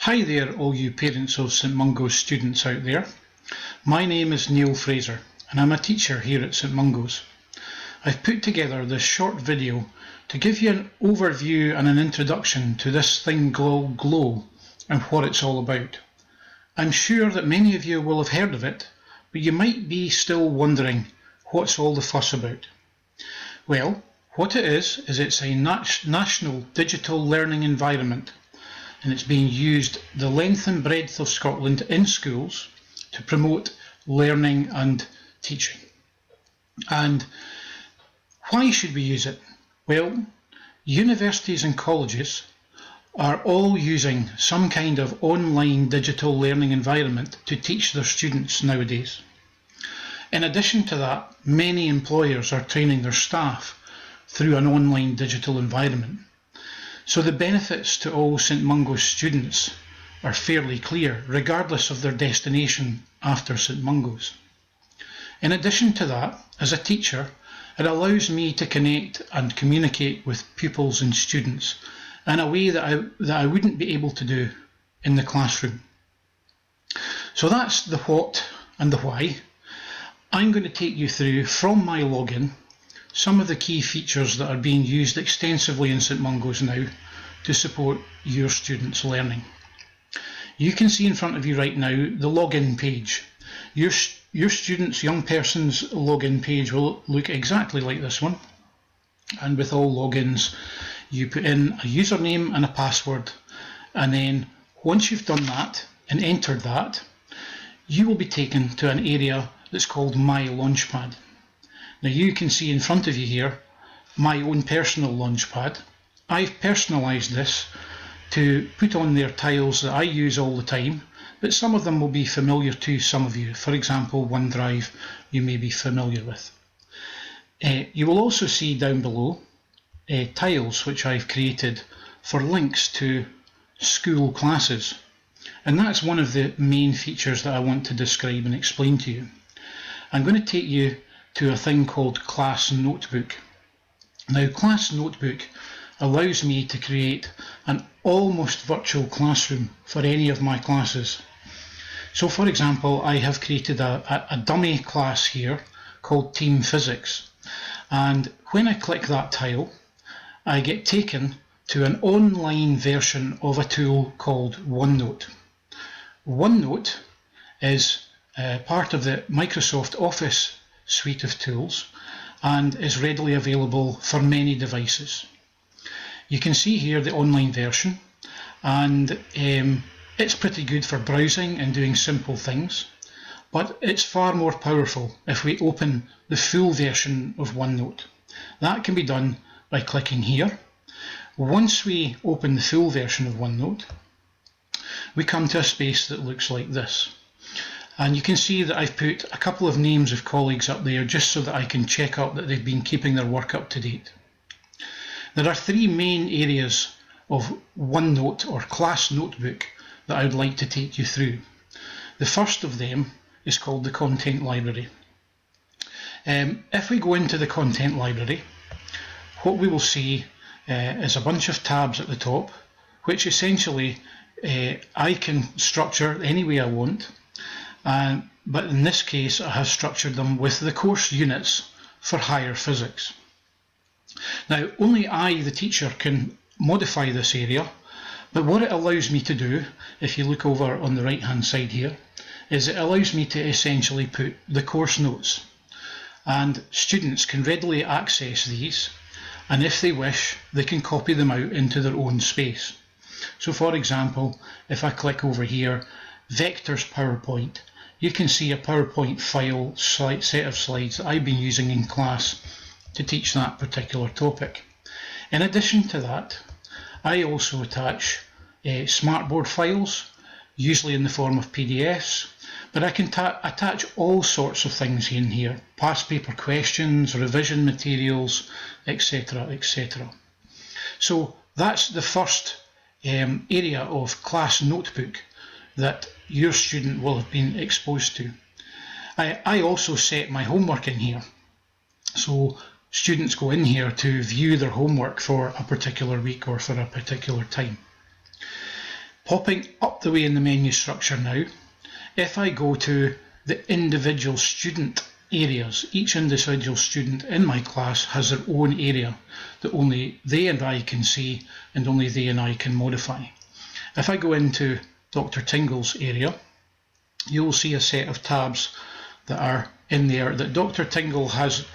Hi there, all you parents of St Mungo's students out there. My name is Neil Fraser and I'm a teacher here at St Mungo's. I've put together this short video to give you an overview and an introduction to this thing called Glow and what it's all about. I'm sure that many of you will have heard of it, but you might be still wondering what's all the fuss about. Well, what it is it's a national digital learning environment, and it's being used the length and breadth of Scotland in schools to promote learning and teaching. And why should we use it? Well, universities and colleges are all using some kind of online digital learning environment to teach their students nowadays. In addition to that, many employers are training their staff through an online digital environment. So the benefits to all St Mungo's students are fairly clear, regardless of their destination after St Mungo's. In addition to that, as a teacher, it allows me to connect and communicate with pupils and students in a way that I wouldn't be able to do in the classroom. So that's the what and the why. I'm going to take you through, from my login, some of the key features that are being used extensively in St Mungo's now to support your students' learning. You can see in front of you right now the login page. Your student's, young person's login page will look exactly like this one. And with all logins, you put in a username and a password, and then once you've done that and entered that, you will be taken to an area that's called My Launchpad. Now you can see in front of you here my own personal Launchpad. I've personalised this to put on there tiles that I use all the time, but some of them will be familiar to some of you. For example, OneDrive you may be familiar with. You will also see down below tiles which I've created for links to school classes, and that's one of the main features that I want to describe and explain to you. I'm going to take you to a thing called Class Notebook. Now, Class Notebook allows me to create an almost virtual classroom for any of my classes. So for example, I have created a dummy class here called Team Physics, and when I click that tile, I get taken to an online version of a tool called OneNote. OneNote is part of the Microsoft Office suite of tools and is readily available for many devices. You can see here the online version, and it's pretty good for browsing and doing simple things, but it's far more powerful if we open the full version of OneNote. That can be done by clicking here. Once we open the full version of OneNote, we come to a space that looks like this. And you can see that I've put a couple of names of colleagues up there just so that I can check up that they've been keeping their work up to date. There are three main areas of OneNote or Class Notebook that I would like to take you through. The first of them is called the Content Library. If we go into the Content Library, what we will see is a bunch of tabs at the top, which essentially I can structure any way I want. But in this case I have structured them with the course units for higher physics. Now only I, the teacher, can modify this area, but what it allows me to do, if you look over on the right hand side here, is it allows me to essentially put the course notes, and students can readily access these, and if they wish they can copy them out into their own space. So for example, if I click over here, Vectors PowerPoint, you can see a PowerPoint file set of slides that I've been using in class to teach that particular topic. In addition to that, I also attach smartboard files, usually in the form of PDFs, but I can attach all sorts of things in here: past paper questions, revision materials, etc., etc. So that's the first area of Class Notebook that your student will have been exposed to. I also set my homework in here, so students go in here to view their homework for a particular week or for a particular time. Popping up the way in the menu structure now, if I go to the individual student areas, each individual student in my class has their own area that only they and I can see and only they and I can modify. If I go into Dr. Tingle's area, you'll see a set of tabs that are in there that Dr. Tingle has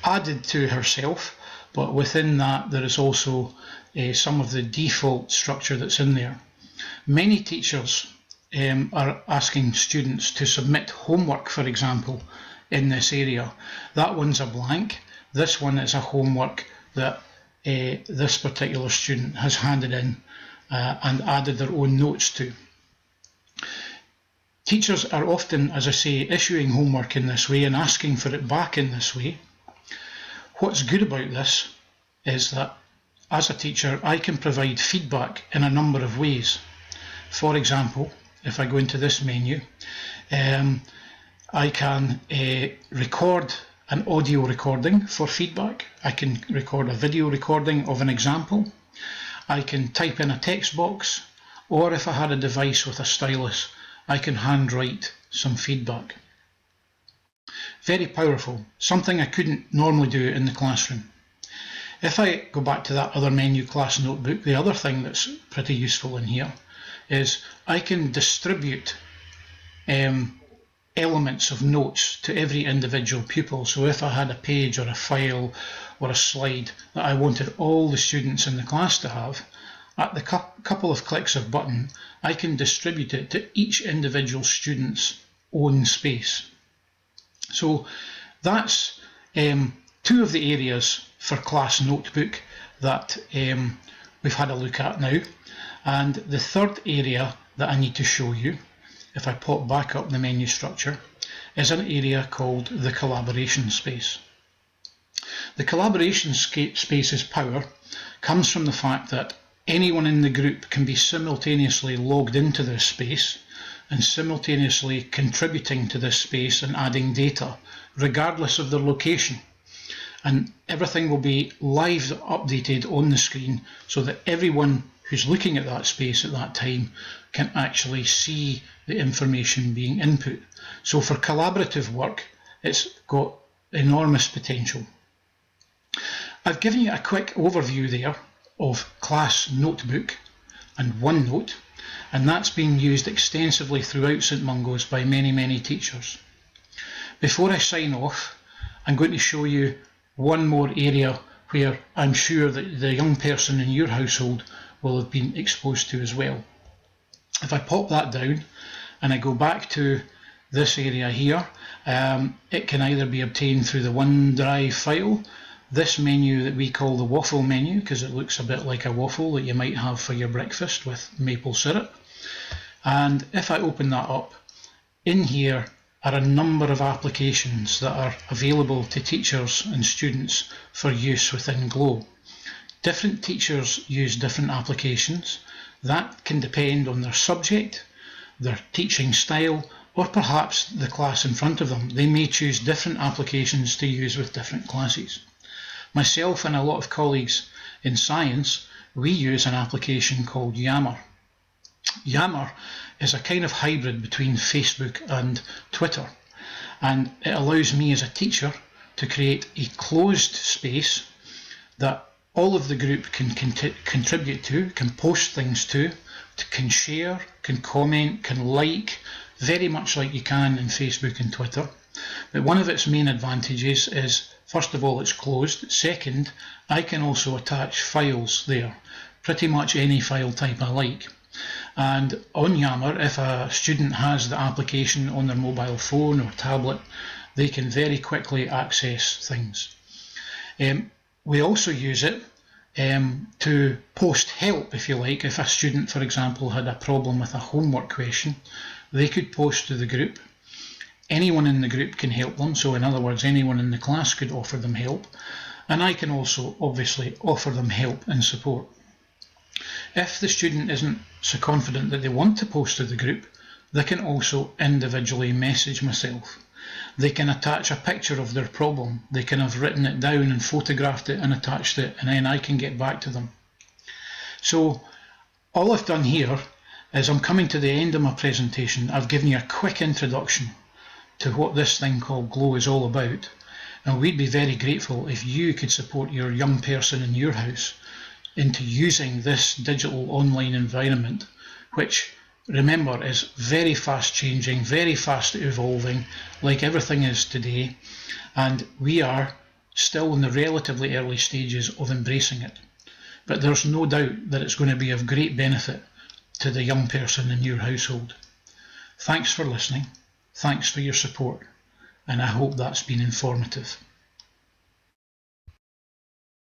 added to herself, but within that there is also some of the default structure that's in there. Many teachers are asking students to submit homework, for example, in this area. That one's a blank. This one is a homework that this particular student has handed in and added their own notes to. Teachers are often, as I say, issuing homework in this way and asking for it back in this way. What's good about this is that as a teacher, I can provide feedback in a number of ways. For example, if I go into this menu, I can record an audio recording for feedback. I can record a video recording of an example. I can type in a text box, or if I had a device with a stylus, I can handwrite some feedback. Very powerful, something I couldn't normally do in the classroom. If I go back to that other menu, class notebook, the other thing that's pretty useful in here is I can distribute elements of notes to every individual pupil. So if I had a page or a file or a slide that I wanted all the students in the class to have, at the couple of clicks of button, I can distribute it to each individual student's own space. So that's two of the areas for class notebook that we've had a look at now. And the third area that I need to show you, if I pop back up the menu structure, is an area called the collaboration space. The collaboration space's power comes from the fact that anyone in the group can be simultaneously logged into this space and simultaneously contributing to this space and adding data, regardless of their location. And everything will be live updated on the screen so that everyone who's looking at that space at that time can actually see the information being input. So for collaborative work, it's got enormous potential. I've given you a quick overview there of Class Notebook and OneNote, and that's being used extensively throughout St Mungo's by many teachers. Before I sign off, I'm going to show you one more area where I'm sure that the young person in your household will have been exposed to as well. If I pop that down and I go back to this area here, it can either be obtained through the OneDrive file, this menu that we call the waffle menu because it looks a bit like a waffle that you might have for your breakfast with maple syrup. And if I open that up, in here are a number of applications that are available to teachers and students for use within Glow. Different teachers use different applications. That can depend on their subject, their teaching style, or perhaps the class in front of them. They may choose different applications to use with different classes. Myself and a lot of colleagues in science, we use an application called Yammer. Yammer is a kind of hybrid between Facebook and Twitter, and it allows me as a teacher to create a closed space that all of the group can contribute to, can post things to, can share, can comment, can like, very much like you can in Facebook and Twitter. But one of its main advantages is, first of all, it's closed. Second, I can also attach files there, pretty much any file type I like. And on Yammer, if a student has the application on their mobile phone or tablet, they can very quickly access things. We also use it to post help, if you like. If a student, for example, had a problem with a homework question, they could post to the group. Anyone in the group can help them, so in other words, anyone in the class could offer them help, and I can also obviously offer them help and support. If the student isn't so confident that they want to post to the group, they can also individually message myself. They can attach a picture of their problem. They can have written it down and photographed it and attached it, and then I can get back to them. So All I've done here is I'm coming to the end of my presentation. I've given you a quick introduction to what this thing called Glow is all about, and we'd be very grateful if you could support your young person in your house into using this digital online environment, which, remember, is very fast changing, very fast evolving, like everything is today, and we are still in the relatively early stages of embracing it. But there's no doubt that it's going to be of great benefit to the young person in your household. Thanks for listening, thanks for your support, and I hope that's been informative.